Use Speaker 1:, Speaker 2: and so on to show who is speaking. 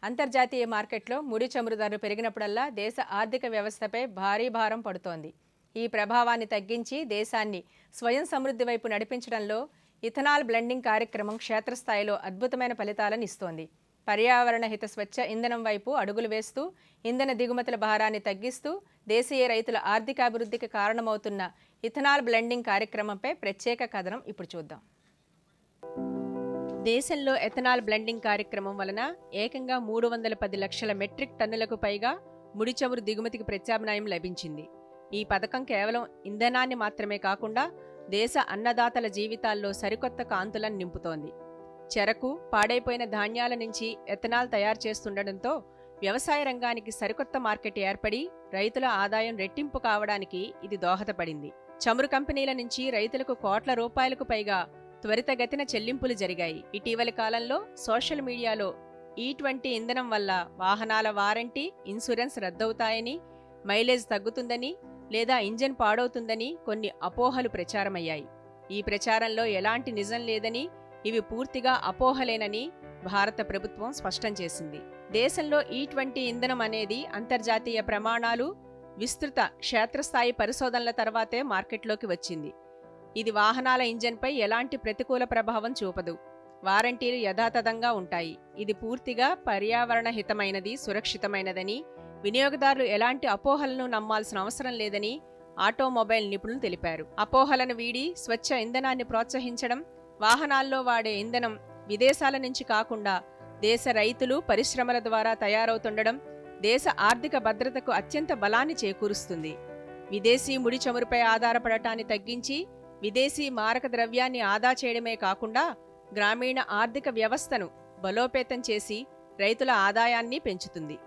Speaker 1: అంతర్జాతీయ మార్కెట్లో ముడి చమురు ధరలు పెరిగినప్పుడల్లా దేశ ఆర్థిక వ్యవస్థపై భారీ భారం పడుతోంది. ఈ ప్రభావాన్ని తగ్గించి దేశాన్ని స్వయం సమృద్ధి వైపు నడిపించడంలో ఇథనాల్ బ్లెండింగ్ కార్యక్రమం క్షేత్రస్థాయిలో అద్భుతమైన ఫలితాలను ఇస్తోంది. పర్యావరణ హిత స్వచ్ఛ ఇంధనం వైపు అడుగులు వేస్తూ ఇంధన దిగుమతుల భారాన్ని తగ్గిస్తూ దేశీయ రైతుల ఆర్థికాభివృద్ధికి కారణమవుతున్న ఇథనాల్ బ్లెండింగ్ కార్యక్రమంపై ప్రత్యేక కథనం ఇప్పుడు చూద్దాం. దేశంలో ఎథనాల్ బ్లెండింగ్ కార్యక్రమం వలన ఏకంగా 310 లక్షల మెట్రిక్ టన్నులకు పైగా ముడి చమురు దిగుమతికి ప్రత్యామ్నాయం లభించింది. ఈ పథకం కేవలం ఇంధనాన్ని మాత్రమే కాకుండా దేశ అన్నదాతల జీవితాల్లో సరికొత్త కాంతులను నింపుతోంది. చెరకు, పాడైపోయిన ధాన్యాల నుంచి ఎథనాల్ తయారు చేస్తుండటంతో వ్యవసాయ రంగానికి సరికొత్త మార్కెట్ ఏర్పడి రైతుల ఆదాయం రెట్టింపు కావడానికి ఇది దోహదపడింది. చమురు కంపెనీల నుంచి రైతులకు కోట్ల రూపాయలకు పైగా త్వరితగతిన చెల్లింపులు జరిగాయి. ఇటీవలి కాలంలో సోషల్ మీడియాలో E20 ఇంధనం వల్ల వాహనాల వారంటీ, ఇన్సూరెన్స్ రద్దవుతాయని, మైలేజ్ తగ్గుతుందని లేదా ఇంజన్ పాడవుతుందని కొన్ని అపోహలు ప్రచారమయ్యాయి. ఈ ప్రచారంలో ఎలాంటి నిజం లేదని, ఇవి పూర్తిగా అపోహలేనని భారత ప్రభుత్వం స్పష్టం చేసింది. దేశంలో E20 ఇంధనం అనేది అంతర్జాతీయ ప్రమాణాలు, విస్తృత క్షేత్రస్థాయి పరిశోధనల తర్వాతే మార్కెట్లోకి వచ్చింది. ఇది వాహనాల ఇంజన్పై ఎలాంటి ప్రతికూల ప్రభావం చూపదు. వారంటీలు యథాతథంగా ఉంటాయి. ఇది పూర్తిగా పర్యావరణ హితమైనది, సురక్షితమైనదని, వినియోగదారులు ఎలాంటి అపోహలను నమ్మాల్సిన అవసరం లేదని ఆటోమొబైల్ నిపుణులు తెలిపారు. అపోహలను వీడి స్వచ్ఛ ఇంధనాన్ని ప్రోత్సహించడం, వాహనాల్లో వాడే ఇంధనం విదేశాల నుంచి కాకుండా దేశ రైతులు, పరిశ్రమల ద్వారా తయారవుతుండడం దేశ ఆర్థిక భద్రతకు అత్యంత బలాన్ని చేకూరుస్తుంది. విదేశీ ముడి చమురుపై ఆధారపడటాన్ని తగ్గించి విదేశీ మారక ద్రవ్యాన్ని ఆదా చేయడమే కాకుండా గ్రామీణ ఆర్థిక వ్యవస్థను బలోపేతం చేసి రైతుల ఆదాయాన్ని పెంచుతుంది.